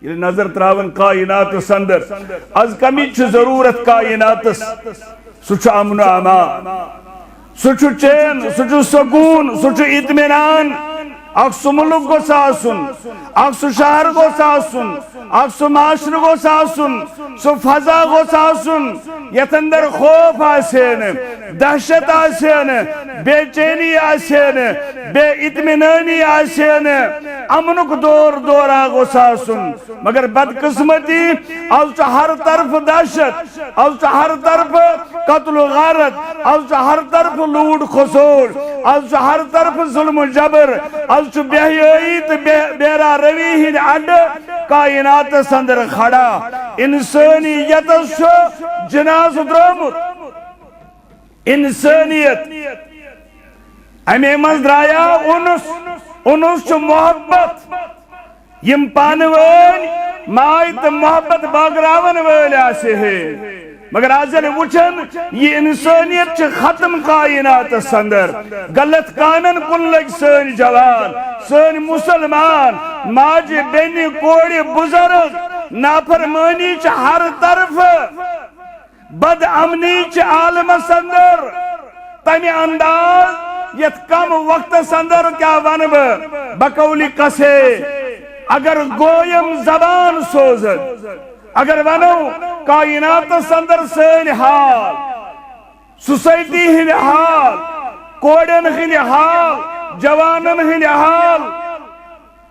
یہ نظر تراون کائنات سندر از کمی چھ ضرورت کائنات سچ امن و امان سچ چین سچ سکون سچ اطمینان اخ سو ملک گوس آسن اخ سو شہر گوس آسن اخ سو معاشر گوس آسن سو فضا گوس آسن یت اندر خوف آسین دہشت آسین بے چینی آسین بے اطمینانی آسین امنک دور دورا گوس آسن مگر بدقسمتی از ہر طرف دہشت از ہر طرف قتل و غارت از ہر طرف لوٹ خسوٹ از ہر طرف ظلم و جبر از بے حیائی تو بیرا روی ہند اڈ کائنات سندر کھڑا انسانیت شو جناز درامت انسانیت امی مز درایا انس چو محبت یم پانوان مائی تو محبت باگراون ویل آسے ہے مگر آزر وچھن یہ انسانیت چھ ختم کائنات سندر غلط کامن کن لگ سن جوان سن مسلمان ماج بینی کوڑی بزرگ نافرمانی چھ ہر طرف بد امنی چھ عالم سندر تمی انداز یت کم وقت سندر کیا ونب بقولی کسے اگر گویم زبان سوزد اگر ونو کائنات سندر سن حال سوسائٹی ہن حال کوڑن ہن حال جوانن ہن حال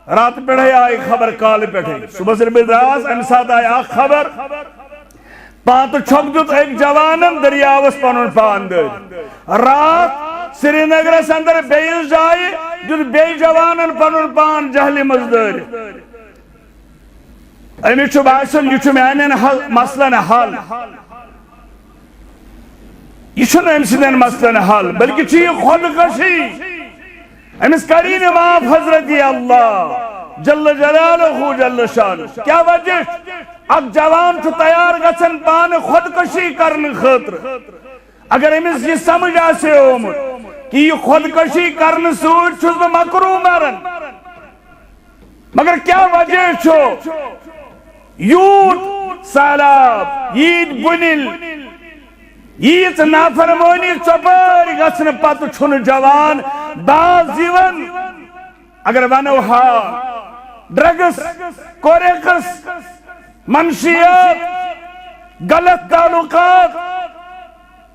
رات پڑھے آئی خبر کال پڑھے صبح سے بدراز امساد آئی خبر پانت چھک جت ایک جوانن دریاوس پانون پاند رات سری نگر سندر بیس جائی جت بے جوانن پانون پان جہلی مزدر امی چھو باسن یہ چھو میانین مسئلہ حل یہ چھو امسدین مسئلہ حل بلکہ چھو یہ خودکشی امس کرین معاف حضرت اللہ جل جلالہ جل شان کیا وجہ اب جوان چھو تیار گچن پان خودکشی کرن خطر اگر امس یہ سمجھ آسے عمر کہ یہ خودکشی کرن سوچ چھو مکرو مرن مگر کیا وجہ چھو یوت سالاب یید بنل ییت نافرمانی چپاری گسن پتو چھن جوان باز زیون اگر ونو ہا ڈرگس کوریکس منشیات غلط تعلقات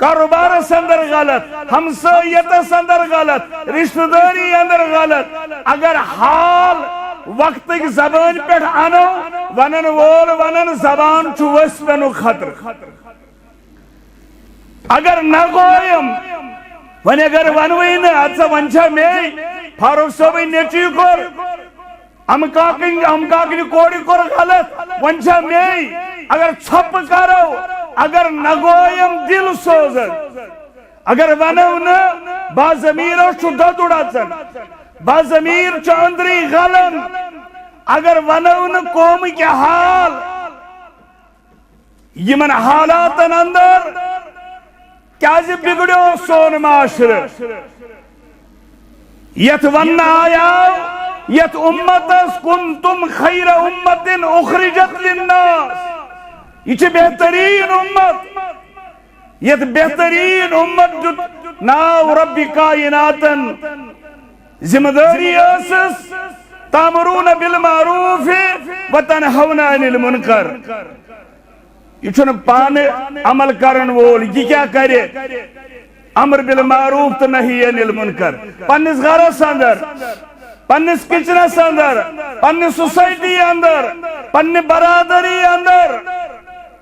کاروبار سندر غلط ہمسائیت سندر غلط رشتہ داری اندر غلط اگر حال وقت کی زبان پیٹھ آنو ونن وول ونن زبان چھو وسپنو خطر اگر نگویم ون اگر ونوین اتسا ونچا میں فاروق صوبی نیچی کر ام کاکنی کوڑی کر غلط ونچا میں اگر چھپ کرو اگر نگویم دل سوزن اگر ونون بازمیرو چھو دد اڑاچن بازمیر چھو اندری غلن اگر ونون قوم کے حال یمن حالاتن اندر کیازی بگڑو سون معاشر یت ون آیا یت امتس کنتم خیر امت اخرجت للناس یہ بہترین امت یت بہترین امت جو ناو رب کائناتن ذمہ داری اسس تامرون بالمعروف وتنہون عن المنکر یہ چھن پانے عمل کرن وول یہ کیا کرے امر بالمعروف تو نہی عن المنکر پنس گھرس اندر پنس کچنس اندر پنس سوسائٹی اندر پنہ برادری اندر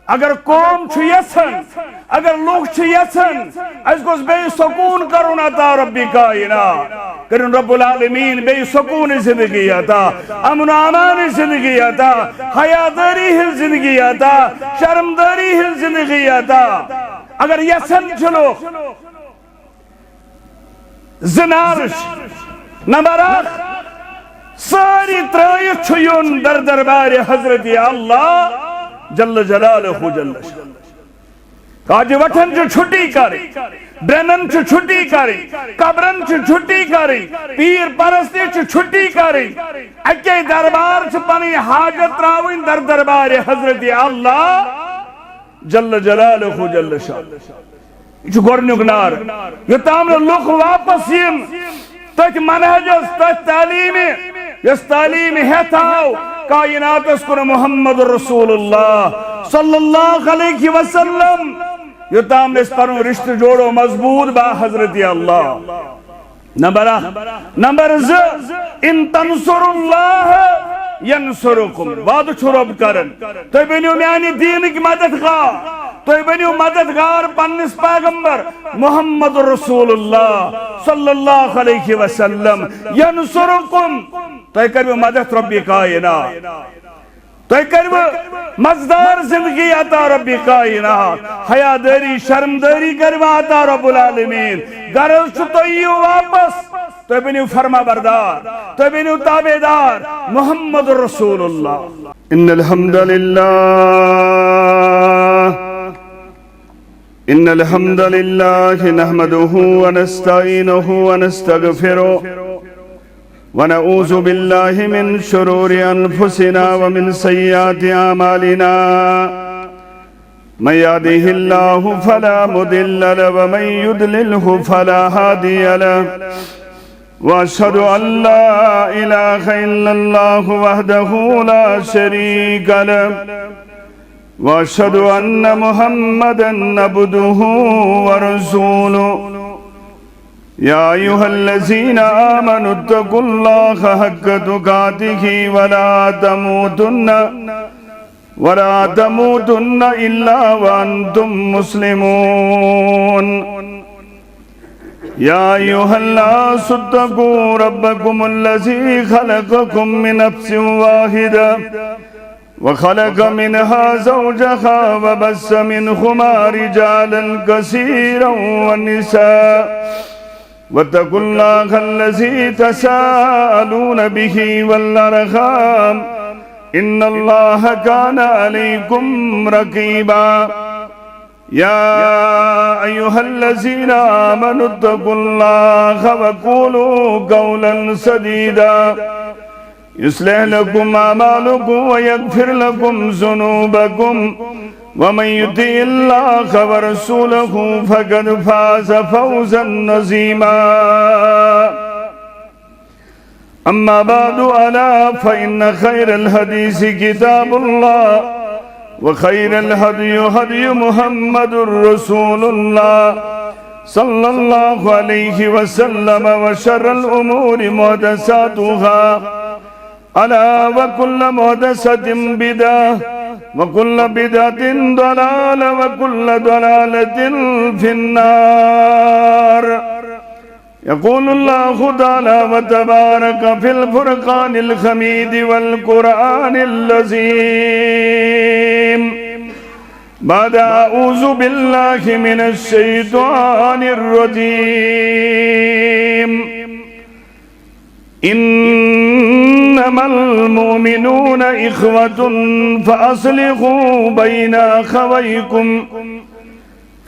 اگر قوم چھ یسن اگر لوگ چھ یسن اس کو بے سکون کرن عطا ربی کائنات کرن رب العالمین بے سکون زندگی عطا امن و امان زندگی عطا حیاداری زندگی عطا شرمداری زندگی عطا اگر یسن چلو زنارش نمبر اخ ساری ترائیت چھیون در دربار حضرت اللہ جل جلالہ جل شان کاج وٹھن چھ چھٹی کری برنن چھ چھٹی کری قبرن چھ چھٹی کری پیر پرستی چھ چھٹی کری اکی دربار چھ پنی حاجت راوین در دربار حضرت اللہ جل جلالہ جل شان یہ گورنیک نار یہ تامن لوگ واپس یم تک منہجس تک تعلیمی یس تعلیم ہیتاو کائنات اسکر محمد رسول اللہ صلی اللہ علیہ وسلم یہ تامن اس پروں رشت جوڑو مضبوط با حضرت اللہ نمبر ان تنصر اللہ ینصرکم وعد چھو رب کرن تو بنیو میانی دین کی مددگار تو بنیو مددگار پنس پیغمبر محمد رسول اللہ صلی اللہ علیہ وسلم ینصرکم تو کرو مدد ربی کائنات تو کرو مزدار زندگی عطا ربی کائنات حیا داری شرم داری کرو عطا رب العالمین غرض چھو یہ واپس تو بنیو فرما بردار تو بنیو تابعدار محمد رسول اللہ ان الحمد للہ نحمده ونستعینه ونستغفره ونعوذ بالله من شرور انفسنا ومن سیئات اعمالنا من يهده الله فلا مضل له ومن يضلله فلا هادي له واشهد ان لا اله الا الله وحده لا شريك له واشهد ان محمدا عبده ورسوله يا ايها الذين امنوا اتقوا الله حق تقاته ولا تموتن الا وانتم مسلمون يا أيها الناس اتقوا ربكم الذي خلقكم من نفس واحدة وخلق منها زوجها وبث منهما رجالا كثيرا والنساء واتقوا الله الذي تساءلون به والأرحام إن الله كان عليكم رقيبا يا أيها الذين آمنوا اتقوا الله وقولوا قولا سديدا يصلح لكم أعمالكم ويغفر لكم ذنوبكم ومن يطع الله ورسوله فقد فاز فوزا عظيما أما بعد ألا فإن خير الحديث كتاب الله وخير الهدي هدي محمد رسول الله صلى الله عليه وسلم وشر الأمور محدثاتها ألا وكل محدثة بدعة وكل بدعة ضلالة وكل ضلالة في النار يقول الله تعالى وتبارك في الفرقان الحميد والقرآن العظيم بعد أعوذ بالله من الشيطان الرجيم إنما المؤمنون إخوة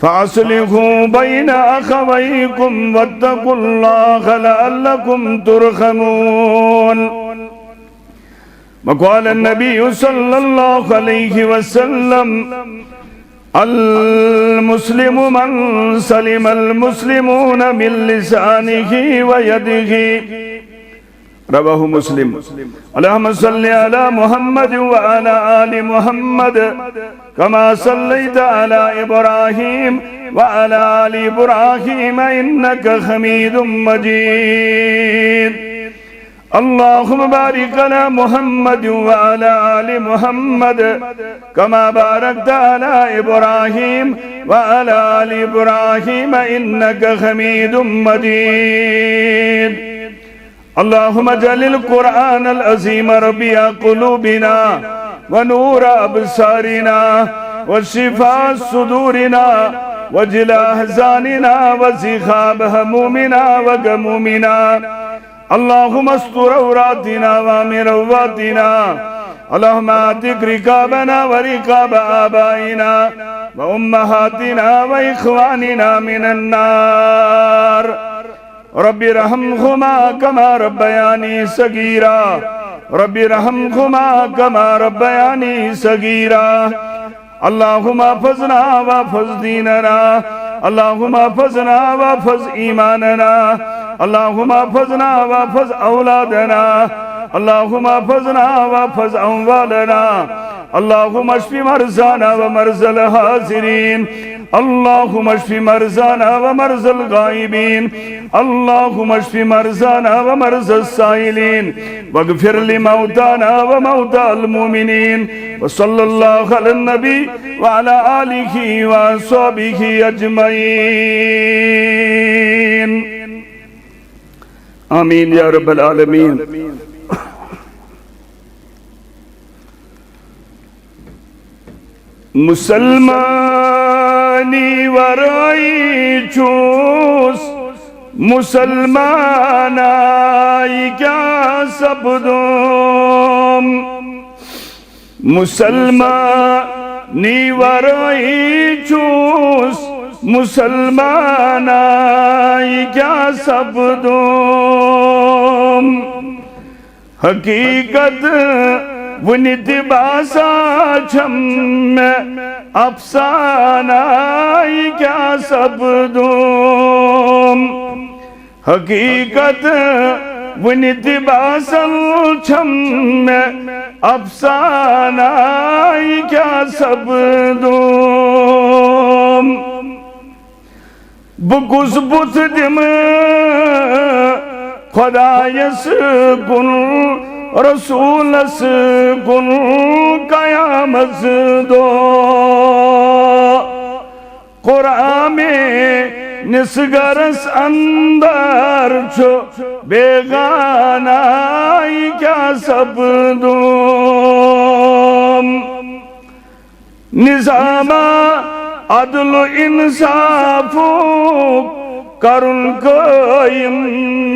فأصلحوا بين أخويكم واتقوا الله لعلكم ترحمون وقال النبي صلى الله عليه وسلم المسلم من سلم المسلمون من لسانه ويده رواه مسلم اللهم صل على محمد وعلى آل محمد كما صليت على إبراهيم وعلى آل إبراهيم إنك حميد مجيد اللهم بارك على محمد وعلى آل محمد كما باركت على إبراهيم وعلى آل إبراهيم إنك حميد مجيد اللهم اجعل القرآن العظيم ربيع قلوبنا ونور أبصارنا وشفاء صدورنا وجلاء أحزاننا وذهاب همومنا وغمومنا اللهم استر عوراتنا وامن رواتنا اللهم اعتق رقابنا ورقاب آبائنا وأمهاتنا وإخواننا من النار رب ارحمهما كما ربياني صغيرا رب ارحمهما كما ربياني صغيرا اللهم احفظنا واحفظ ديننا اللهم احفظنا واحفظ إيماننا اللهم احفظنا واحفظ أولادنا اللهم احفظنا واحفظ أموالنا اللهم اشف مرضانا ومرضى الحاضرين اللهم اشف مرضانا ومرضى الغائبين اللهم اشف مرضانا ومرضى السائلين واغفر لموتانا وموتى المؤمنين وصلى الله على النبي وعلى آله وصحبه أجمعين آمين يا رب العالمين مسلمانی ورائی چوس مسلمانائی کیا سبدوم مسلمانی ورائی چوس مسلمانائی کیا سبدوم حقیقت ونت باسا چھم میں افسانہ کیا سبدوم حقیقت ونت باسا چھم میں افسانہ کیا سبدوم بکس بت دم خدایس کن رسولس کن قیامت دو قرآن میں نسگرس اندر چھو بیگانائی کیا سبدوم نظام عدل و انصافو کرن قائم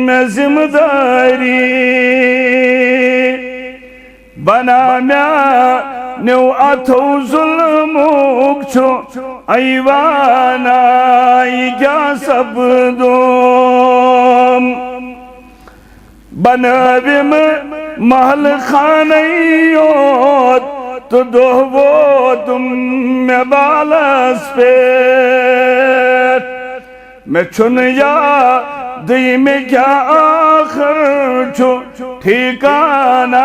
میں ذمہ داری بنا میا نیو اتھو ظلموک چھو ایوانائی کیا سبدوم بنابیم محل خانیوت تو دوہو تم میں بالاس پیٹ میں چھن یا دی میں کیا آخر چھو ٹھیکانا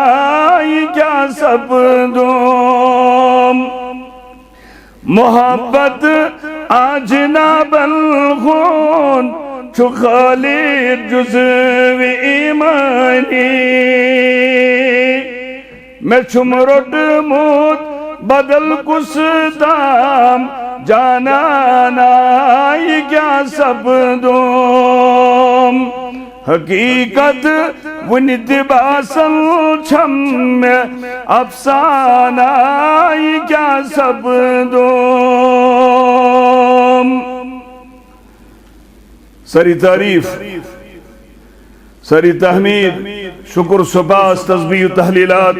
کیا سبدوم محبت آجنا بلغون چھو خالد جزو ایمانی میں چھم رٹ موت بدل کس دام جانا نائی کیا سبدوم حقیقت ونت باسل چھم میں افسانہ کیا سبدوم سری تعریف سری تحمید شکر سپاس تسبیح و تحلیلات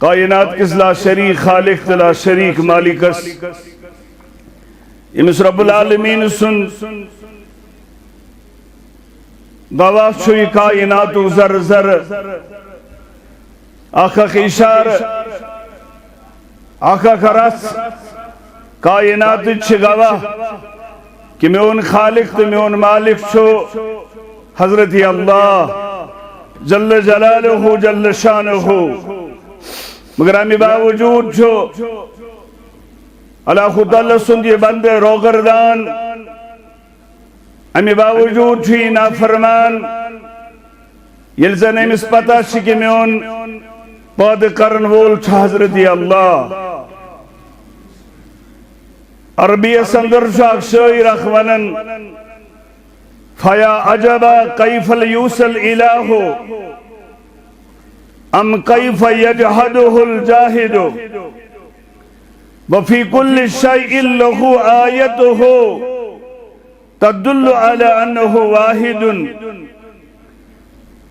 کائنات کس لا شریک خالق لا شریک مالکس امس رب العالمین سن گواہ چھوئی کائنات زر زر آخا خیشار آخا کرس کائنات چھ گواہ کہ میں ان خالق تو میں ان مالک چھو حضرت اللہ جل جلالہ جل شانہ مگر ہمیں باوجود چھو اللہ خود اللہ سن یہ بندے روگردان ہمیں باوجود چھوئی نافرمان یلزن امس پتا چھ کہ میں ان پاد کرن وول چھ حضرت اللہ عربی سندر شاک شعر اخوانن فیا عجبا کیف لیوسل الہ ام کیف یجحدہ الجاہد وفی کل شیء لہو آیتہ تدل علی انہ واحد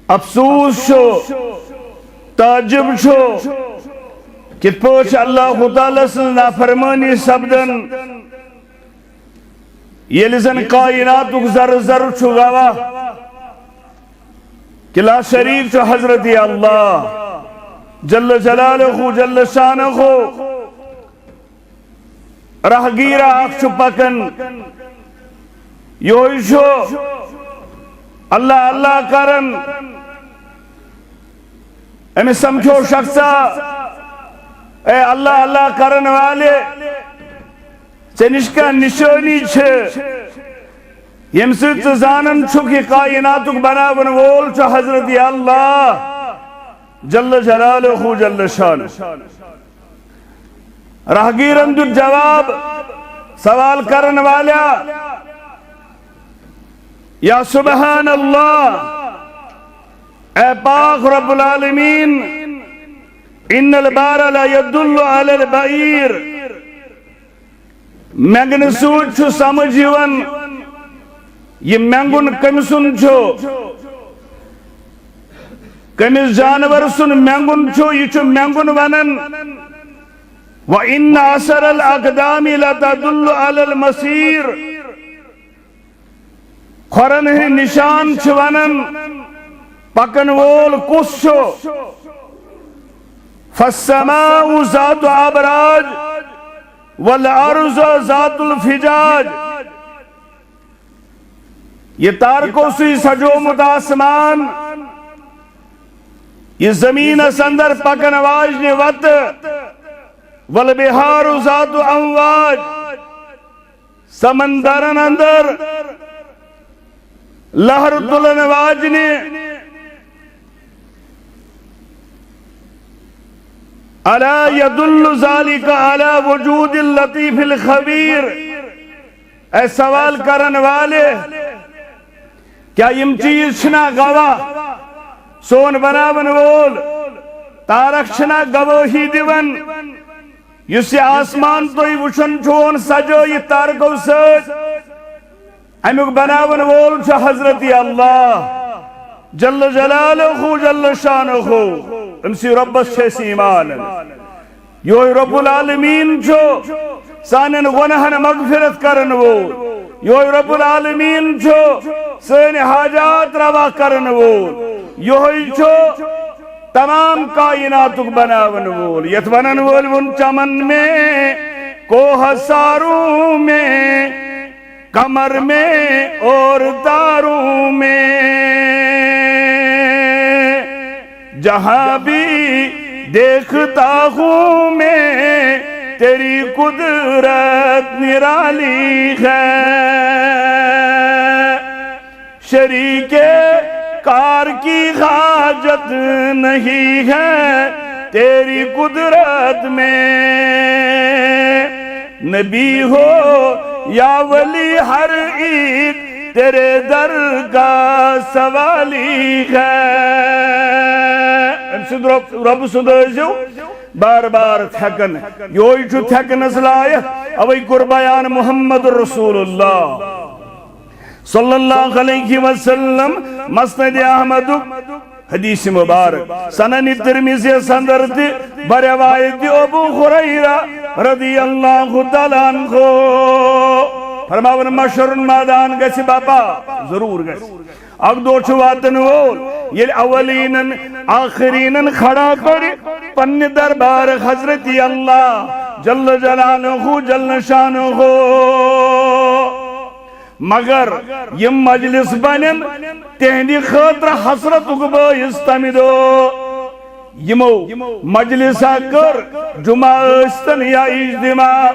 افسوس شو تعجب شو کت پوچھ اللہ تعالیٰ سن نافرمانی سبدن یل زن کائنات زر زر چھو گواہ کہ لا شریک چھو حضرت اللہ جل جلالہ جل شانہ رہگیرہ اخ چھو پکن یوئی چھو اللہ اللہ کرن امی سمجھو شخصا اے اللہ اللہ کرن والے چنشکا نشانی چھے یم سچ زانن چھو کی کائناتک بناون وول چھو حضرت اللہ جل جلالہ جل شان راہگیرن در جواب سوال کرن والا یا سبحان اللہ اے پاک رب العالمین ان البار لا يدل على البعیر مینگن سوچ چھو سمجھیون یہ مینگن کمسن چھو کمس جانور سن مینگن چھو یہ چھو مینگن ونن وَإِنَّ أَثَرَ الْأَقْدَامِ لَتَدُلُّ عَلَى الْمَسِيرِ خورن ہی نشان چھو ونن پکن وول کس چھو فَالسَّمَاءُ ذَاتُ عَبْرَاج وَالْعَرْضُ ذَاتُ الْفِجَاج یہ تارکو سی سجو متاسمان یہ زمین سندر پکن واجن وط وَالْبِحَارُ ذَاتُ عَوَّاج سمندرن اندر لہر تلن واجنی الا يدل ذلك على وجود اللطیف الخبیر اے سوال کرن والے کیا یم چیز چھنا گواہ سون بناون وول تارک چھنا گواہی دیون یس آسمان توی وچھن چھون سجو یہ تارکو سج امیک بناون وول چھ حضرت اللہ جل جلالہ جل شانہ امسی ربس چھیسی ایمان یوی رب العالمین چھو سانن گناہن مغفرت کرن وول یوی رب العالمین چھو سین حاجات روا کرن وول یوی چھو تمام کائناتک بناون وول یت ونن وول ون چمن میں کوہ ساروں میں کمر میں اور تاروں میں جہاں بھی دیکھتا ہوں میں تیری قدرت نرالی ہے شریک کار کی حاجت نہیں ہے تیری قدرت میں نبی ہو یا ولی ہر ایک تیرے در کا سوالی ہے رب سدوزیو بار بار تھکن یوی چھو تھکن اسلائے اوی قربیان محمد رسول اللہ صلی اللہ علیہ وسلم مسند احمد حدیث مبارک سنن ترمذی سندرتی بروایت ابو ہریرہ رضی اللہ تعالیٰ عنہ فرماون مشہور میدان گسی باپا ضرور گسی اگ دو چھواتن وول یہ اولینن آخرینن کھڑا کر پن دربار حضرت اللہ جل جلالہ جل شانہ مگر یہ مجلس بنن تہنی خاطر حسرت باعث تمدو یمو مجلسا کر جمعہ استن یا اجتماع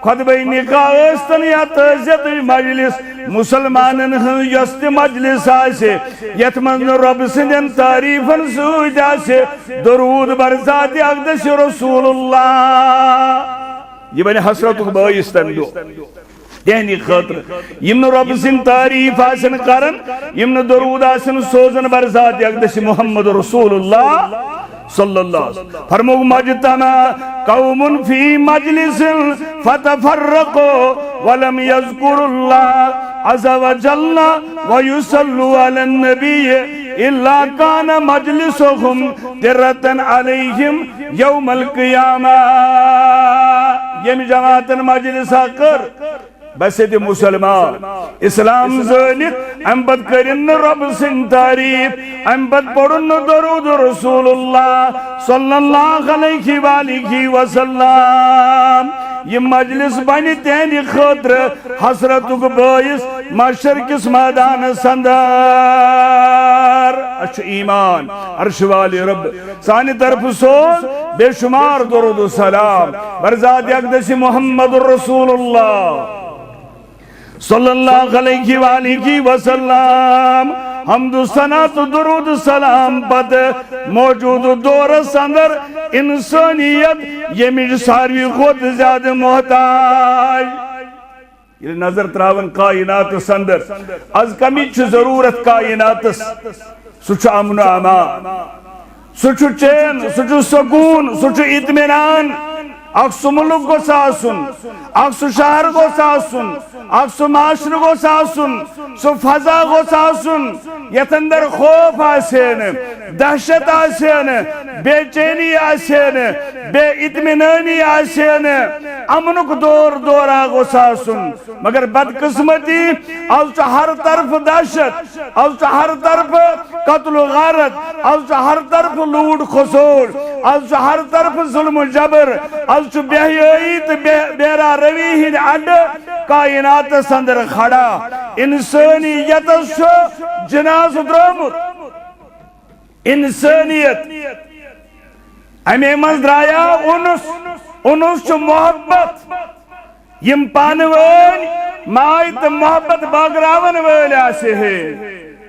خطبہ نکاح استن یا تعزیت مجلس مسلمانن یست مجلس آسے یتمن رب سندن تعریفن سوید آسے درود بر ذات اقدس رسول اللہ یہ بنی حسرت باعث تمدو تہنی خاطر یمن رب سن تعریف آسن کرن یمن درود آسن سوزن بر ذات اقدس محمد رسول اللہ صلی اللہ علیہ وسلم فرمو مجتمع قوم فی مجلس فتفرقوا ولم يذكر اللہ عز وجل ويصلوا على النبي الا کان مجلسہم ترتن علیہم یوم القیامہ یم جماعتن مجلسہ کر بس یہ مسلمان اسلام زانت ام پت کرن رب سن تعریف ام پت پڑھن درود رسول اللہ صلی اللہ علیہ وآلہ وسلم یہ مجلس بنی تینی خاطر حسرتک باعث محشر کس میدان سندر اچھا ایمان عرش والی رب سانی طرف سوز بے شمار درود و سلام برزاد اقدس محمد رسول اللہ صلی اللہ علیہ وآلہ وسلم حمد و ثنا تو درود سلام پت موجود دور سندر انسانیت یمیج ساروی خود زیادہ محتاج یہ نظر تراون کائنات سندر از کمی چھ ضرورت کائنات سچ امن و امان سچ چین سچ سکون سچ اطمینان اکس ملک گو ساسن اکس شہر گو ساسن اکس معاشر گو ساسن سو فضا گو ساسن یت اندر خوف آسین دہشت آسین بے چینی آسین بے اطمینانی آسین امنک دور دورا گو ساسن مگر بدقسمتی از ہر طرف دہشت از ہر طرف قتل و غارت از ہر طرف لوٹ خسور از ہر طرف ظلم و جبر از بے حیائی تو بیرا روی ہن اڈ کائنات سندر کھڑا انسانیت شو جناز درامت انسانیت امی من درایا انس چو محبت یم پانوان مائت محبت باگراون ویل آسے ہے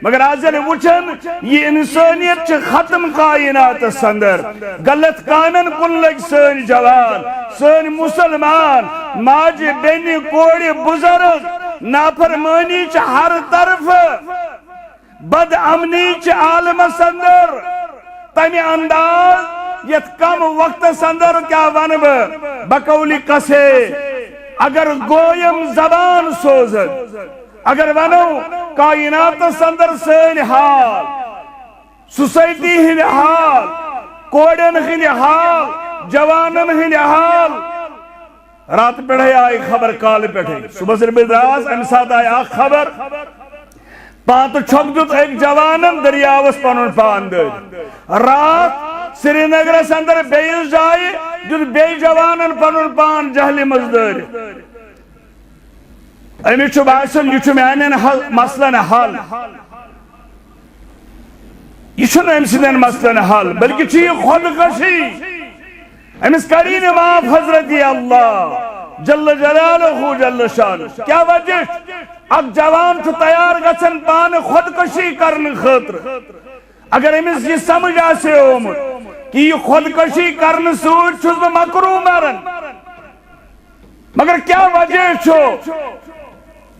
مگر آزل وچن یہ انسانیت چھ ختم کائنات سندر غلط کامن کن لگ سن جوان سن مسلمان ماج بینی کوڑی بزرگ نافرمانی چھ ہر طرف بد امنی چھ عالم سندر تمی انداز یت کم وقت سندر کیا ونب بقولی قصے اگر گویم زبان سوزد اگر ونو کائنات سندر سن حال سوسائٹی ہن حال کوڑن ہن حال جوانن ہن حال رات پڑھے آئی خبر کال پڑھے صبح سے بدراز امساد آئی خبر پانتو چھک دوت ایک جوانن دریاوس پانون پاندر رات سری نگر سندر بیس جائی جو بے جوانن پانون پان جہلی مزدر امی چھو باسن یہ چھو میانین مسئلہ حل یہ چھو نمسدین مسئلہ حل بلکہ چھو یہ خودکشی امیس کرین معاف حضرت اللہ جل جلالہ جل شان کیا وجہ اب جوان چھو تیار گچن پان خودکشی کرن خطر اگر امیس یہ سمجھ آسے ہومت کہ یہ خودکشی کرن سوچ چھو مکرو مرن مگر کیا وجہ چھو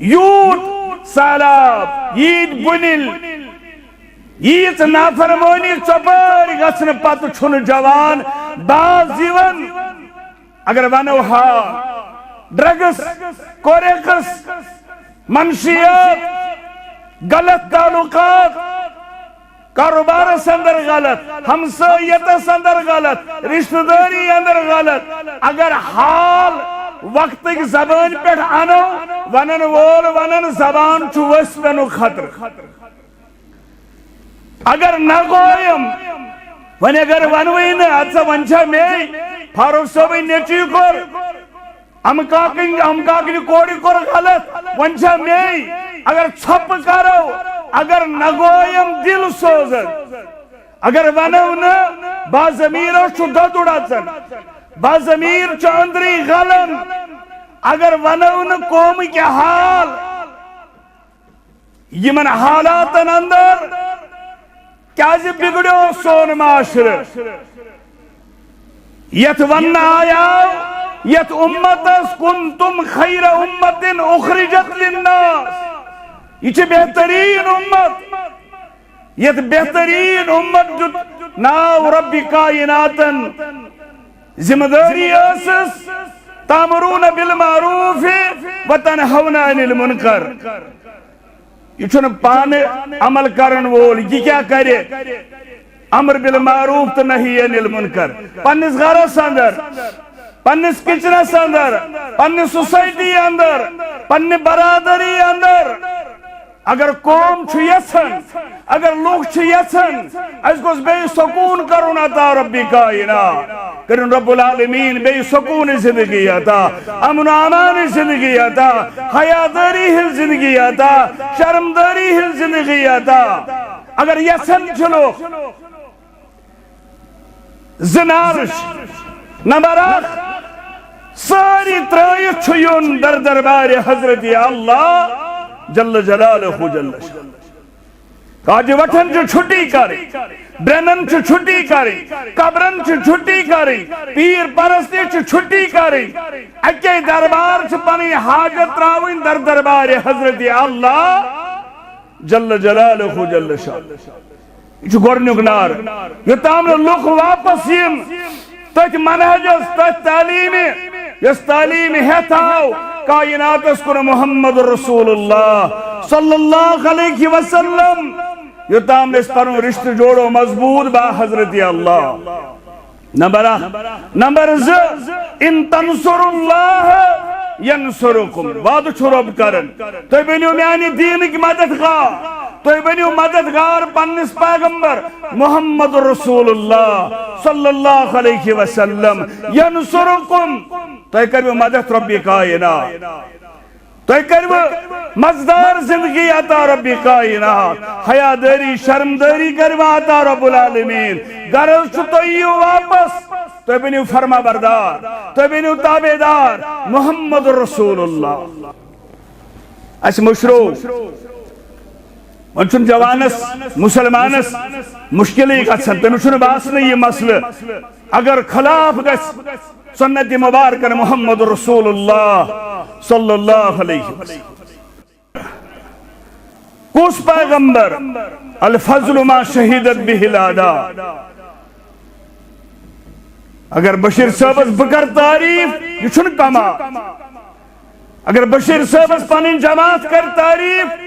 یوت سالاب یید بنل ییت نافرمانی چپر گسن پتو چھن جوان باز زیون اگر ونو ہا ڈرگس کوریکس منشیات غلط تعلقات کاروبار سندر غلط ہمسائیت سندر غلط رشتہ داری اندر غلط اگر حال وقت کی زبان پیٹھ آنو ونن وول ونن زبان چھو وسپنو خطر اگر نگویم ون اگر ونوین اتسا ونچا میں فاروق صاحب نیچی کر ام کاکنی کوڑی کر غلط ونچا میں اگر چھپ کرو اگر نگویم دل سوزد اگر ونون بازمیر چھو دد اڑاچن بازمیر چھو اندری غلن اگر ونون قوم کے حال یمن حالاتن اندر کیازی بگڑو سون معاشر یت ون آیا یت امتس کنتم خیر امت اخرجت للناس یہ بہترین امت یت بہترین امت جو ناو رب کائناتن ذمہ داری اسس تامرون بالمعروف وتنہون عن المنکر یہ چھن پانے عمل کرن وول یہ کیا کرے امر بالمعروف تو نہی عن المنکر پنس گھرس اندر پنس کچنس اندر پنس سوسائٹی اندر پنہ برادری اندر اگر قوم چھ یژھان اگر لوگ چھ یژھان اس گوس بے سکون کرن عطا رب کائنات کرن رب العالمین بے سکون زندگی عطا امن و امان زندگی عطا حیاداری ہل زندگی عطا شرمداری ہل زندگی عطا اگر یژھان چھ لوگ زنارش نمبر 1 ساری ترائیت چھیون در دربار حضرت اللہ جل جلالہ جل شانہ کاج وٹھن چھ چھٹی کری برنن چھ چھٹی کری قبرن چھ چھٹی کری پیر پرستی چھ چھٹی کری اکی دربار چھ پنی حاجت راوین در دربار حضرت اللہ جل جلالہ جل شانہ یہ گورنیک نار یہ تامن لوگ واپس ین تک منہجس تک تعلیمی یس تعلیم ہیتاو کائنات اسکر محمد رسول اللہ صلی اللہ علیہ وسلم یہ تامن اس پروں رشت جوڑو مضبوط با حضرت اللہ نمبر 2 ان تنصر اللہ ینصرکم وعد چھرب کرن تو بنیو میانی دین کی مددگار تو بنیو مددگار پنس پیغمبر محمد رسول اللہ صلی اللہ علیہ وسلم ینصرکم تو کرو مدد ربی کائنات تو کرو مزدار زندگی عطا ربی کائنات حیاداری شرمداری کرو عطا رب العالمین غرض چھتو ایو واپس تو بنیو فرما بردار تو بنیو تابعدار محمد رسول اللہ اس مشروع منچن جوانس مسلمانس مشکلی کچھن تنچن باسن یہ مسئلہ اگر خلاف گس سنت مبارک محمد رسول اللہ صلی اللہ علیہ وسلم کس پیغمبر الفضل ما شہیدت به الاعداء اگر بشیر صاحب بکر تعریف یہ چھن کما اگر بشیر صاحب پنن جماعت کر تعریف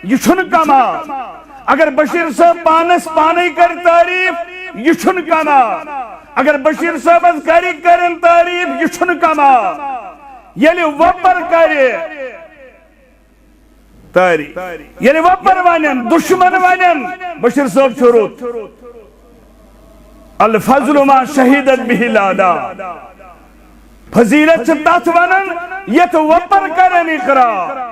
یہ چھن کما اگر بشیر صاحب پانس پانی کر تعریف یہ چھن کما اگر بشیر صاحب گری کرن تعریف یہ چھن کما یعنی وپر کرے تعریف یعنی وپر ونن دشمن ونن بشیر صاحب چھروت الفضل ما شہیدت به الاعداء فضیلت تات ونن یت وپر کرن اقرار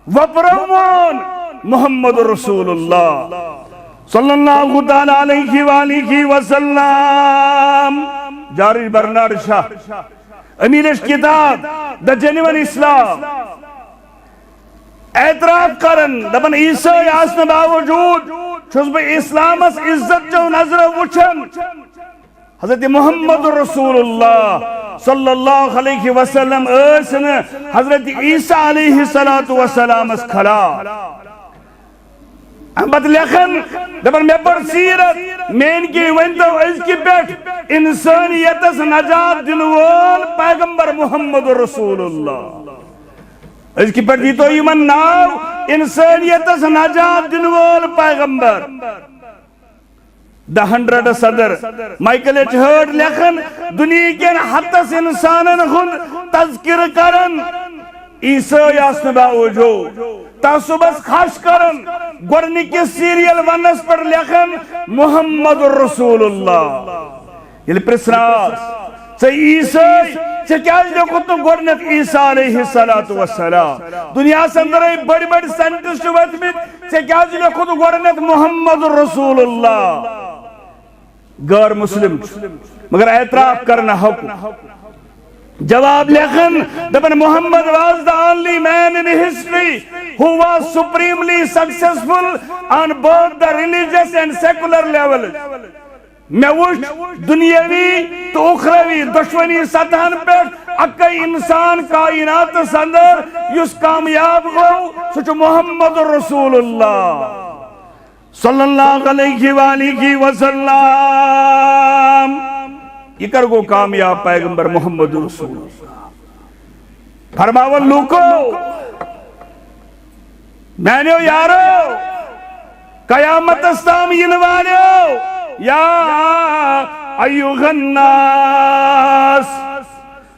وپرمون محمد رسول اللہ صلی اللہ علیہ وآلہ وسلم جاری برنارڈ شاہ امیرش کتاب دا جنون اسلام اعتراف کرن دبن عیسائی آسن باوجود چھس بہ اسلامس عزت جو نظر وچھن حضرت محمد رسول اللہ صلی اللہ علیہ وسلم اسن حضرت عیسیٰ علیہ السلام اس کھلا بت لکھن دبن میں پر سیرت مین کی ونتو از کی بیٹھ انسانیت اس نجات دنوال پیغمبر محمد رسول اللہ اس کی پر دیتو ایمن ناو انسانیت اس نجات دنوال پیغمبر The 100 صدر مائیکل ایچ ہرڈ لکھن دنیا کے حتس انسانن خون تذکر کرن عیسیٰ یاسن باوجود تاسوبس خاش کرن گورنی کے سیریل ونس پر لکھن محمد رسول اللہ یہ پرسناس سے عیسیٰ سے کیا لکھو تو گورنت عیسیٰ علیہ السلام دنیا سے اندر بڑی بڑی سائنٹسٹ ویتمت سے کیا لکھو تو گورنت محمد رسول اللہ غیر مسلم مگر اعتراف کرنا حق جواب لکھن دبن محمد was the only man in history who was supremely successful on both the religious and secular levels میں وچ دنیاوی تو اخروی دشمنی سطحن پر اکی انسان کائنات سندر یس کامیاب ہو سچ محمد رسول اللہ صلی اللہ علیہ وآلہ وسلم یہ کر گو کامیاب پیغمبر محمد رسول اللہ فرماون لوکو میانیو یارو قیامت استام ینوالیو یا ایوہ الناس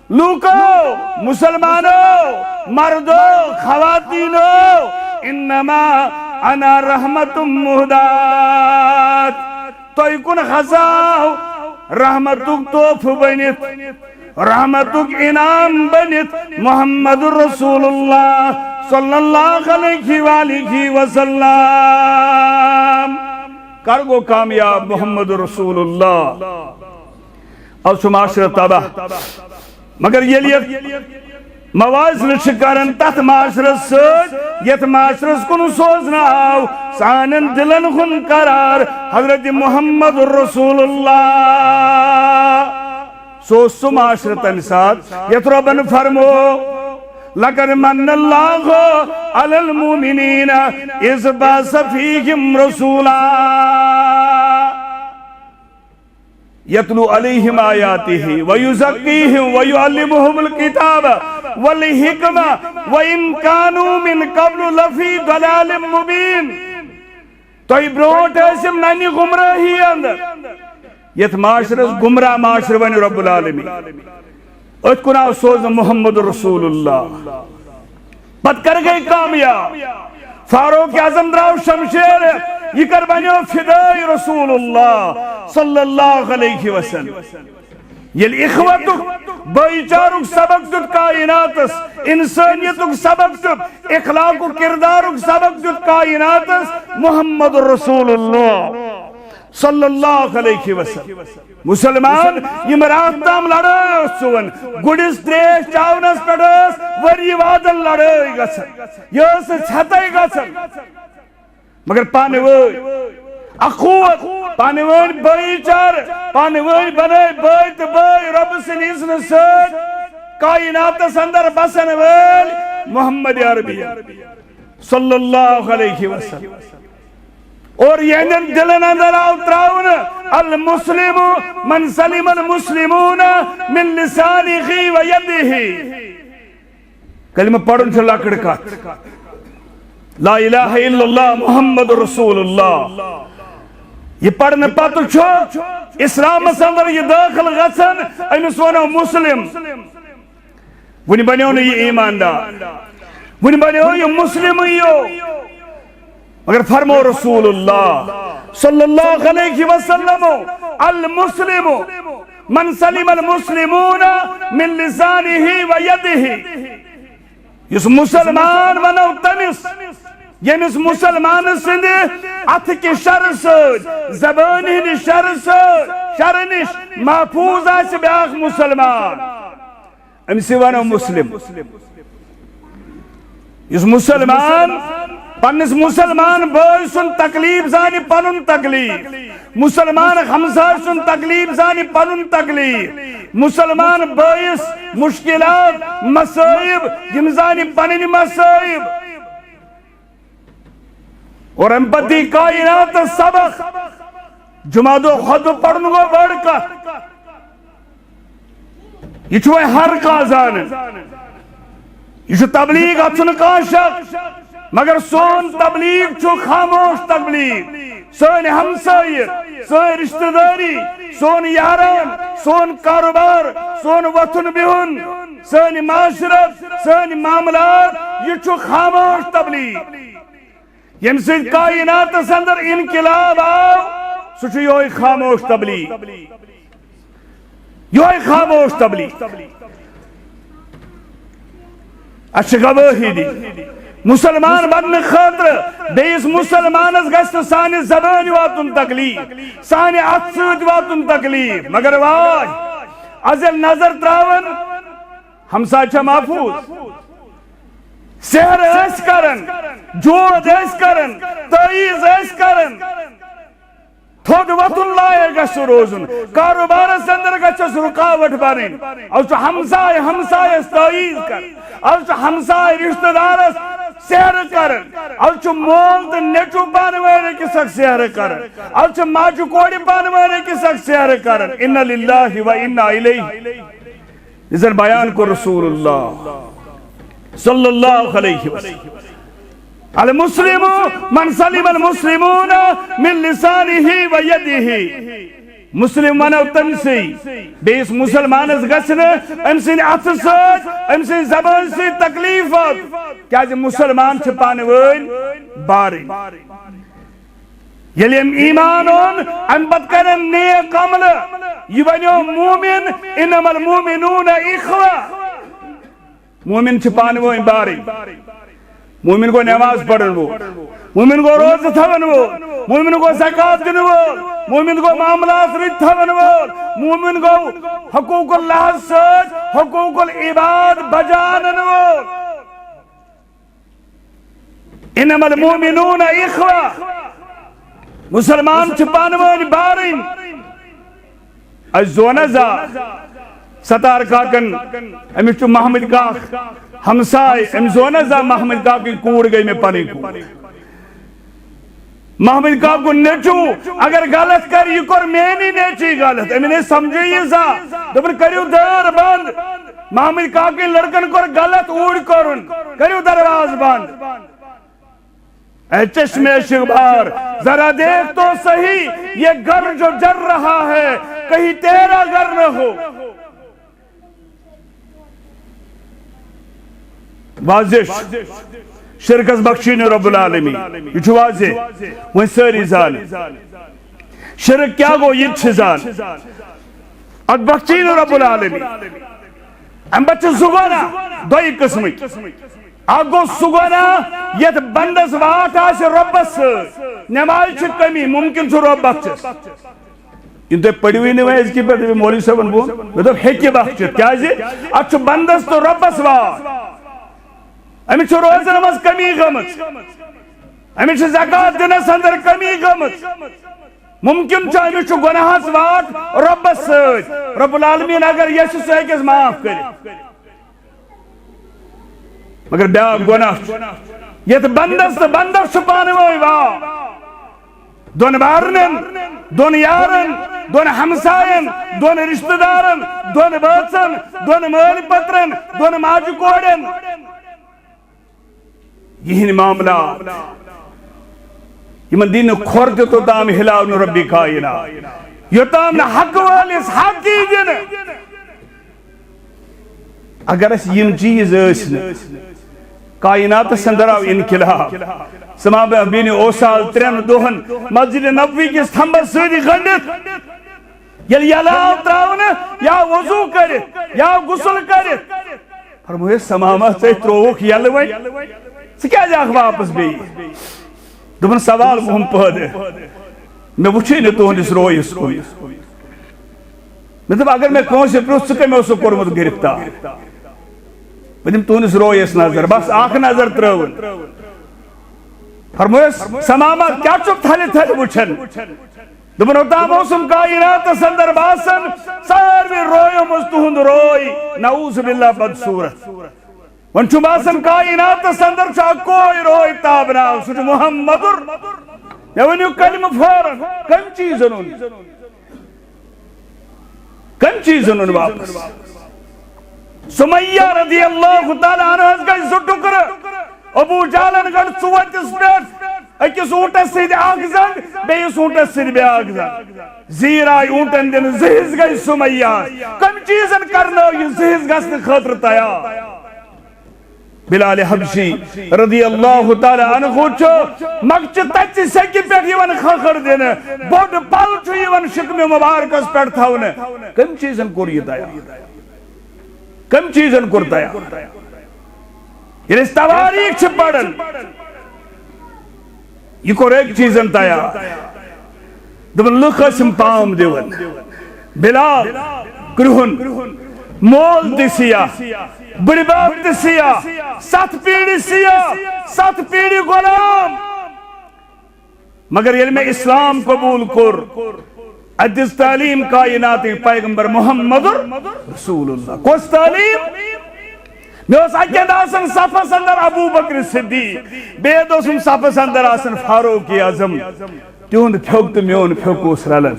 لوکو مسلمانو مردو خواتینو انما انا رحمت مہدات تو کن خزاو رحمتک توف بنت رحمتک انعام بنت محمد رسول اللہ صلی اللہ علیہ وآلہ وسلم کرگو کامیاب محمد رسول اللہ اب سو معاشرت تباہ مگر یہ موازن شکارن تحت معاشرت سوچ یت معاشرت کن سوزنا آو سانن دلن خن قرار حضرت محمد رسول اللہ سوچ سو معاشرت انسات یت ربن فرمو لَقَدْ مَنَّ اللَّهُ عَلَى الْمُؤْمِنِينَ إِذْ بَعَثَ فِيهِمْ رَسُولًا يَتْلُو عَلَيْهِمْ آيَاتِهِ وَيُزَكِّيهِمْ وَيُعَلِّمُهُمُ الْكِتَابَ وَالْحِكْمَةَ وَإِنْ كَانُوا مِنْ قَبْلُ لَفِي ضَلَالٍ مُبِينٍ تو برونٹ اسم نانی گمراہی اندر یت معاشرس گمراہ معاشر بنی رب العالمین ات کنا سوز محمد رسول اللہ پت کر گئی کامیاب فاروق اعظم دراو شمشیر یہ کر بنیو فدائی رسول اللہ صلی اللہ علیہ وسلم یہ اخوتک بائی چارک سبق دت کائناتس انسانیتک سبق دت اخلاق و کردارک سبق دت کائناتس محمد رسول اللہ صلی اللہ علیہ وسلم مسلمان یہ مراہتام لڑائی سون گوڑس تریش چاونس پڑس وری وادل لڑائی گسن یہ سے چھتائی گسن مگر پانے وی اخوت پانے وی بائی چار پانے وی بنائی بائی تو بائی رب سے نیسن سج کائنات سندر بسن ویل محمد عربی صلی اللہ علیہ وسلم اور یہ دلن اندر آو تراؤن المسلم من سلم المسلمون من لسانه و یده کلمہ پڑھن سے اللہ کڑکات لا الہ الا اللہ محمد رسول اللہ یہ پڑھنے پاتو چھو اسلام سندر یہ داخل غسن ایمس ونو مسلم ونی بنیو نے یہ ایماندار ونی بنیو یہ مسلم ہیو مگر فرمو رسول اللہ صلی اللہ علیہ وسلم المسلم من سلم المسلمون من لسانه و یده اس مسلمان ونو تمس یمس مسلمان سندھ اتھ کی شر سود زبان ہی شر سود شرنش محفوظ آس بیاخ مسلمان امسی ونو مسلم اس مسلمان پنس مسلمان بھائی سن تکلیف زانی پنن تکلیف مسلمان ہمسا سن تکلیف زانی پنن تکلیف مسلمان بھائیس مشکلات مسائب یم زانی پنن مسائب اور امپتی کائنات سبق جمعہ خود پڑھن گو بڑھ کر یہ چھوئے ہر کازان یہ چھو تبلیغ اچھن کاشک مگر سون تبلیغ چھو خاموش تبلیغ سون ہمسائر سون رشتہ داری سون یاران سون کاروبار سون وطن بہن سون معاشرت سون معاملات یہ چھو خاموش تبلیغ یم سے کائنات اندر انقلاب آو سو چھو یہ خاموش تبلیغ یہ خاموش تبلیغ اچھا گواہی دی مسلمان بن خاطر بیس مسلمان از گشت سانی زبان واتن تکلیف سانی اتسود واتن تکلیف مگر واج ازل نظر تراون ہمسا چھا محفوظ سحر ایس کرن جوڑ ایس کرن تعیز ایس کرن تھوڑ وطن لائے گشت روزن کاروبار سندر گشت رکاوٹ بارن اور چو ہمسائے تعیز کر اور چو ہمسائے رشتہ دارس سحر کرن اور چو مول تو نیچو پانوائے کی سک سحر کرن اور چو ماچو کوڑی پانوائے کی سک سحر کرن انہا للہ و انہا الیہ نظر بیان کو رسول اللہ صلی اللہ علیہ وسلم المسلم من سلم المسلمون من لسانه و یده مسلم ونو تمسی بیس مسلمان گھن ام سن اتھ ست ام سن زبان سی تکلیفات کیا مسلمان چھ پان ون باری یلی ام ایمان ام پت کرن نیک عمل یہ ونیو مومن انما المومنون اخوہ مومن چھ پان ون باری مومن کو نماز پڑھن وہ مومن کو روز تھون وہ مومن کو زکات دن وہ مومن کو معاملات رت تھون وہ مومن کو حقوق اللہ سچ حقوق العباد بجانن وہ انما المومنون اخوہ مسلمان چھپان وہ بارین ازونزا ستار کاکن امیش تو محمد کاک ہمسائے امزونزا محمد کاک کی کوڑ گئی میں پانی کو محمد کاک کو نیچو اگر غلط کر یہ کر میں نہیں نیچی غلط امی نے سمجھے یہ سا دبر کریو در بند محمد کاک کی لڑکن کر غلط اوڑ کرن کریو درواز بند اے چشم شغبار ذرا دیکھ تو صحیح یہ گھر جو جر رہا ہے کہیں تیرا گھر نہ ہو واضح شرکت بخشین رب العالمین یہ چھو واضح وہ ساری زال شرک کیا گو یہ چھ زال اور بخشین رب العالمین ہم بچے سگونا دوئی قسمی آگو سگونا یہ بندس وات آش ربس نماز چھ کمی ممکن چھو رب بخشس ان تو پڑی ہوئی نہیں ہے اس کی پر مولی صاحب بون وہ تو ہیکی بخشت کیا جی اچھو بندس تو ربس وات امی چھو روز نماز کمی غمت امی چھو زکاة دنس اندر کمی غمت ممکن چھو امی چھو گناہ سوات رب سج رب العالمین اگر یشو سے ایک اس معاف کرے مگر بیا گناہ یہ تو بندس چھپانے ہوئی واہ دون بارنن دون یارن دون ہمسائن دون رشتہ دارن دون بچن دون مال پترن دون ماج کوڑن یہی معاملہ یہ من دین کھورتے تو تام ہلاؤن ربی کائنا یہ تام نہ حق والیس حق کی جن اگر اس یم چیز اسن کائنات سندراو انقلاب سماب بین اوسال ترین دوہن مسجد نبوی کی ستھمبر سیدی گھنڈت یل یلاو تراؤن یا وضو کرت یا غسل کرت فرموئے سمامہ سے تروک یلوئی سے کیا جاک واپس بھی دبن سوال وہ ہم پہدے میں وچھی نے تو ہندس روئی اس کو مطلب اگر میں کون سے پروس سکے میں اسو کرمت گرفتا میں تو ہندس روئی اس نظر بس آنکھ نظر ترون فرموئے سمامہ کیا چپ تھالے تھالے وچھن دبن ہوتا موسم کائنات سندر باسن ساروی روئی مستہند روئی نعوذ باللہ بدصورت ونچو باسن کائنات سندر چاہ کوئی روئی تابنا سوچ محمدر یا ونیو کلمہ فورن کم چیزن واپس سمیہ رضی اللہ تعالیٰ عنہ اس کا سٹو کر ابو جالن گھڑ سوچس پیٹ اکیس اونٹس سید آگزن بیس اونٹس سید بے آگزن زیر آئی اونٹن دن زہز گئی سمیہ کم چیزن کرنا یہ زہز گسن خطر تایا بلال حبشی رضی اللہ تعالیٰ عنہ خوچو مگچ تچ سکی پیٹ یون خخر دینے بڑ پل چھو یون شکم مبارکس پیٹ تھاونے کم چیزن کوری تایا کم چیزن کرتایا یہ اس تواریخ چھ پڑھن یہ کور ایک چیزن تایا دبن لخشم پام دیون بلال کرہن مول دسیا بڑی باپ دسیا سات پیڑی سیا سات پیڑی غلام مگر یہ میں اسلام قبول کر ادس تعلیم کائناتی پیغمبر محمد رسول اللہ کس تعلیم میں اس اکید آسن صفحہ سندر ابو بکر صدیق بید اسم صفحہ سندر آسن فاروق اعظم تیون پھوکت میون پھوکو سرالن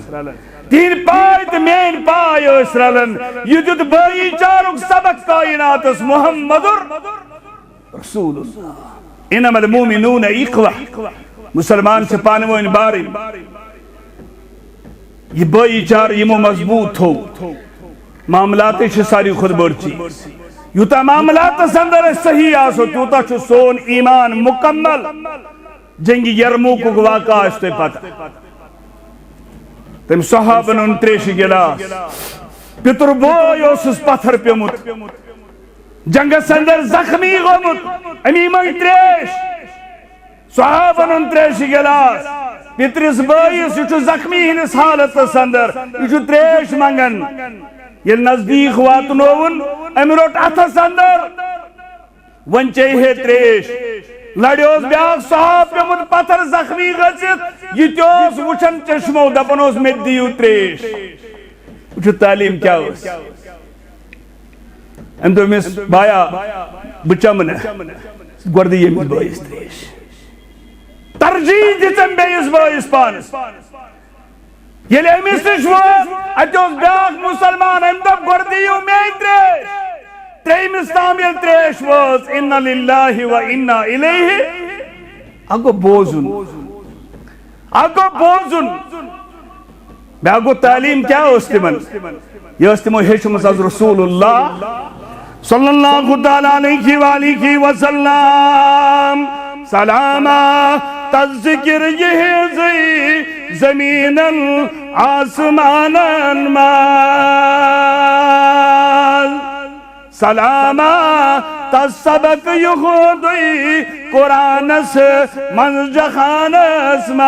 تین پائے تو مین پائے اسرالن یہ جو بائی چارک سبق کائنات اس محمد رسول اللہ انما المومنون اخوہ مسلمان سے پانوین باری یہ بائی چار یمو مضبوط ہو معاملات ساری خود برچی یوتا معاملات سندر صحیح آسو تیوتا چھو سون ایمان مکمل جنگی یرموک کو واقع آشتے پتا تم صحابن ان تریش گلاس پتر بوئی اسس پتھر پیمت جنگ سندر زخمی غمت امیمائی تریش صحابن ان تریش گلاس پترس بوئیس یہ چھو زخمی ہنس حالت سندر یہ چھو تریش منگن یہ نزدیک واتنون امیروٹ اتھا سندر ون چاہیے تریش لڑیوز بیاک صحاب پیمت پتھر زخمی غزت یہ تیوز وچن چشمو دپنوز میں دیو تریش وچھو تعلیم کیا ہوس اندو مس بایا بچمن گوردی یہ مس بائیس تریش ترجیح دیتن بیس بائیس پانس یہ لئے امیس نشوار اتیوز بیاک مسلمان امدب گوردیو میں تریش تریم استعمیل تریش واز اِنَّا لِلَّهِ وَإِنَّا إِلَيْهِ اگو بوزن میں اگو تعلیم کیا استمن یہ استمو حشمس از رسول اللہ صلی اللہ تعالیٰ علیہ وآلہ وسلم سلاما تذکر یہ زی زمین آسمان مال سلاما تصبق یخودی قرآن سے منجخان اسمال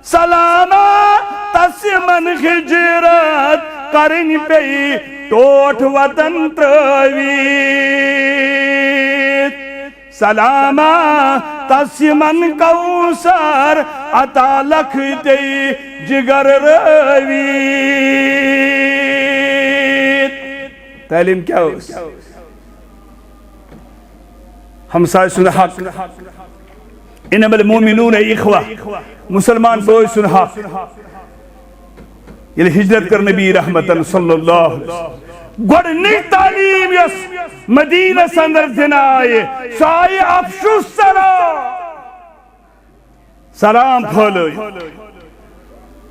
سلاما تسمن خجرت کرن پی ٹوٹ وطن ترویت سلاما تسمن کوسر عطا لکھ دی جگر رویت تعلیم کیا ہو ہمسائے سن حق انما المومنون اخوہ مسلمان بوئی سن حق یہ ہجرت کر نبی رحمتاً صلی اللہ علیہ وسلم گوڑنی تعلیم یس مدینہ سندر دنائے سائی افشو سلام پھولوئی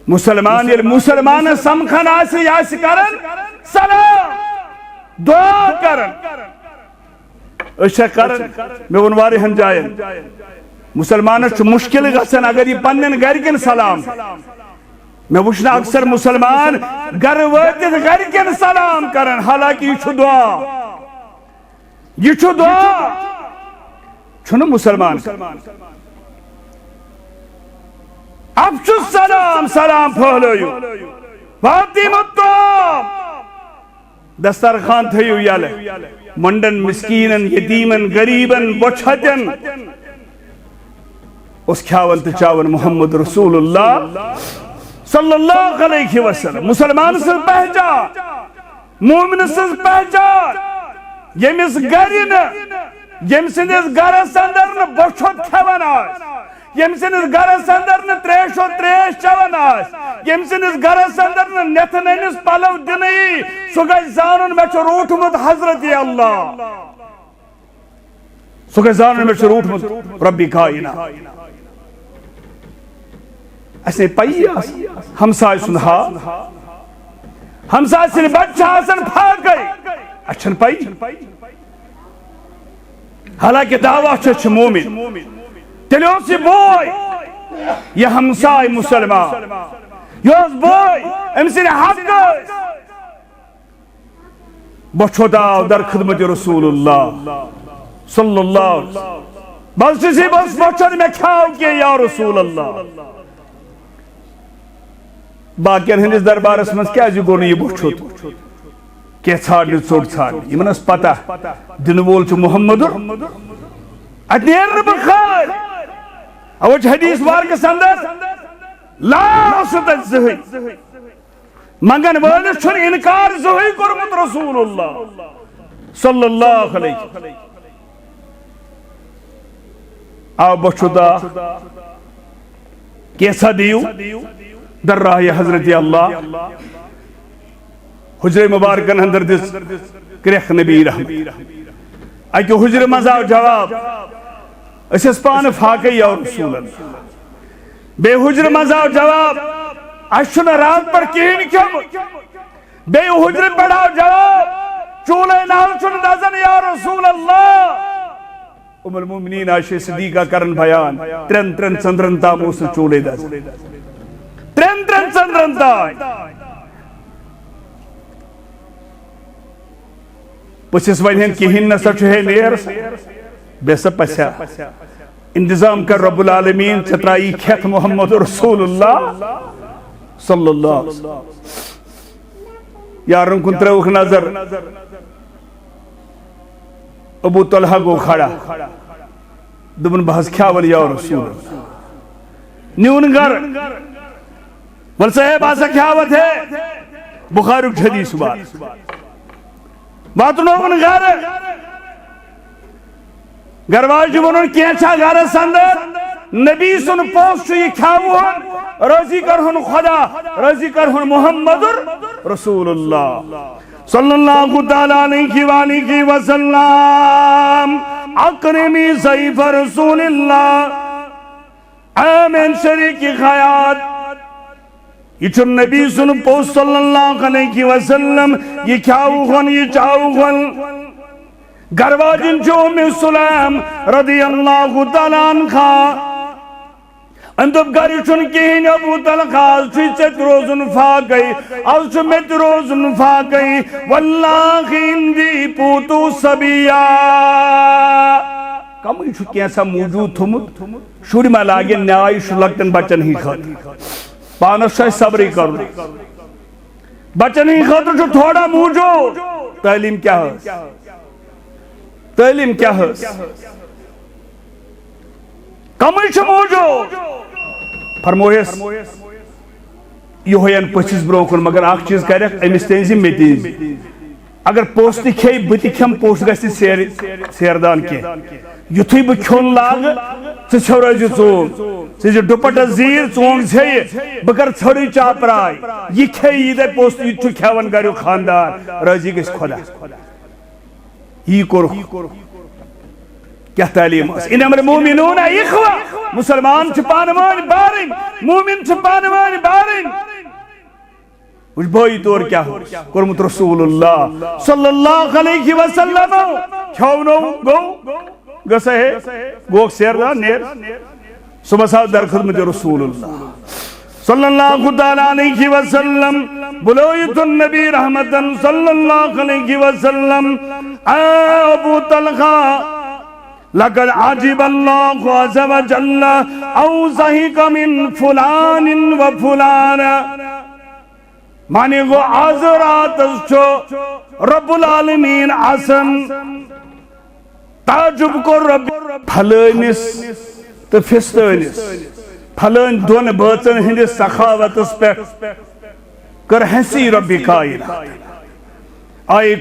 مسلمان یہ مسلمان سمکھن آسی یاسی کرن سلام دعا کرن اشہ کرن میں انواری ہن جائیں مسلمان چھو مشکل گسن اگر یہ پنن گرکن سلام میں وچھنا اکثر مسلمان گر ویدت گرکن سلام کرن حالانکہ یہ چھو دعا چھو مسلمان اب چھو سلام پھولویو فاطم الطاب دسترخان تھیو یالے منڈن مسکینن یتیمن غریبن بچھتن اس کھاون تچاون محمد رسول اللہ صلی اللہ علیہ وسلم مسلمان سے پہچان مومن سے پہچان یمس گرین یمس گرس اندر بچھت کھاون آس یمس گرس اندر تریش و تریش چون آس یمس گرس اندر نتن انس پلو دنئی سو گئی زانن میں چھو روٹمت حضرت اللہ سو گئی زانن میں چھو روٹمت ربی کائنہ اسے پئی ہمسائے سنہا ہمسائے سن بچہ حسن پھاگ گئی اچھن پئی حالانکہ دعویٰ چھو مومن تلیوں سے بوئی یہ ہمسائے مسلمان یوز بوئی امسین حق گئی بچھو داو در خدمت رسول اللہ صلی اللہ علیہ وسلم بس جسی بس بچھو میں کھاؤ کیا یا رسول اللہ باقیان ہندس دربار اسمس کیا جی گونی یہ بچھوت کیا چھاڑی ژوٹ چھاڑی یہ منس پتہ دن وول چھو محمد ادنیر بخار اوچ حدیث وار کے سندر لا ستت زہی مگن والس چھن انکار زہی کرمت رسول اللہ صلی اللہ علیہ آو بچھوتا کیسا دیو در راہ حضرت اللہ حجر مبارکن اندر دس کرخ نبی رحمت اکہ حجر مزا جواب اس پان فاقی یا رسول اللہ بے حجر مزا جواب اشن رات پر کہین کم بے حجر پڑھا جواب چولے نال چن دزن یا رسول اللہ ام المومنین عائشہ صدیقہ کرن بیان ترن ترن چندرن تا موس چولے دز ترن ترن چندرن تا پسیس ونہن کہین نسا چھے نیر بیسا پسیا انتظام کر رب العالمین چترائی کھت محمد رسول اللہ صلی اللہ علیہ وسلم یارن کن تروخ نظر ابو طلحہ کو کھڑا دبن بحث کھاول یا رسول اللہ نیون گر والصحیب آسا کھاوت ہے بخاری حدیث بات نوون گر گرواج ونن کینچا گر سندر نبی سن پوس چھ یہ کھاون رضی کرہن خدا رضی کرہن محمد رسول اللہ صلی اللہ تعالیٰ علیہ وآلہ وسلم اکرمی سیف رسول اللہ آمین شریک خیات یہ چھو نبی سن پوس صلی اللہ علیہ وسلم یہ کھاون یہ چاون گرواجن جو ام سلام رضی اللہ تعالیٰ عنہ اندب گاری چون کہین ابو طلحہ چی چت روزن فاقی از چو مت روزن فاقی واللہ اندی پوتو سبیا کم ہی چھو کیسا موجود تھمت شوری میں لاغی نیائی شو لگتن بچن ہی خطر پانس شای صبری کرو بچن ہی خطر جو تھوڑا موجود تعلیم کیا ہے تعلیم کیا ہے کمی چھو موجود فرمویس یہ ہوئین پچیس بروکن مگر آخ چیز کہہ رہا امیس تینزی میں تینزی اگر پوستی کھئی بتی کھم پوست گستی سیردان کے یتھوی بکھون لاغ سے چھوڑا جو چون سے جو ڈپٹا زیر چونگ سے بکر چھوڑی چاپ رائی یہ کھئی یہ دے پوستی یہ چھو کھیون گاریو خاندار رضی کس خدا یہ کرو کیا تعلیم انما المومنون اخوہ مسلمان چھپانوان بارن مومن چھپانوان بارن اس بھائی طور کیا ہو کرمت رسول اللہ صلی اللہ علیہ وسلم کھونو گو گسے گوک سیر دا نیر صبح صاحب در خدمت رسول اللہ صلی اللہ تعالیٰ علیہ وسلم بلویت النبی رحمتا صلی اللہ علیہ وسلم ابو طلحہ لقد عجب اللہ عز و جل اوزہک من فلان و فلان معنی وہ عذرات چھو رب العالمین عسن تعجب کو رب پھلینس تو فستینس پھلین دون بچن ہندس سخاوت اس پہ کر حسی ربی کائنات آئی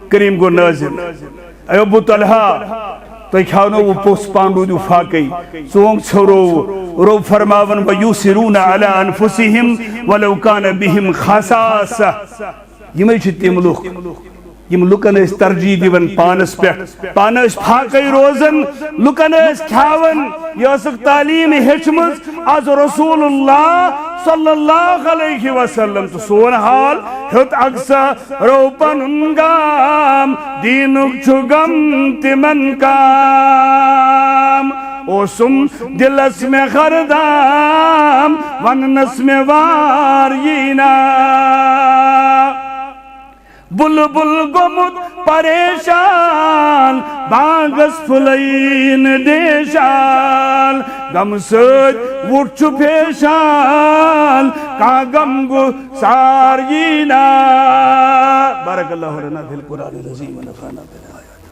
کریم کو نازل اے ابو طلحہ تو کھانو وہ پوس پاندو دو فاقی سونگ چھوڑو رو فرماون ویوسرون علی انفسهم ولو کان بهم خاصاصا یہ میں چھتی ملوک یہ لکن اس ترجیح دیون پانس پہ پانس پھاقی روزن لکن اس کھاون یہ اسک تعلیم حشمز از رسول اللہ صلی اللہ علیہ وسلم تو سون حال ہت اقصا روپن انگام دینک چھگم تمن کام اوسم دلس میں خردام وننس میں وارینا بلبل گمت پریشان باغس پھلین دیشان غم سج وٹ چھ پیشان کا غم گو سارینا بارک اللہ لنا فی القرآن العظیم ونفعنا بالآیات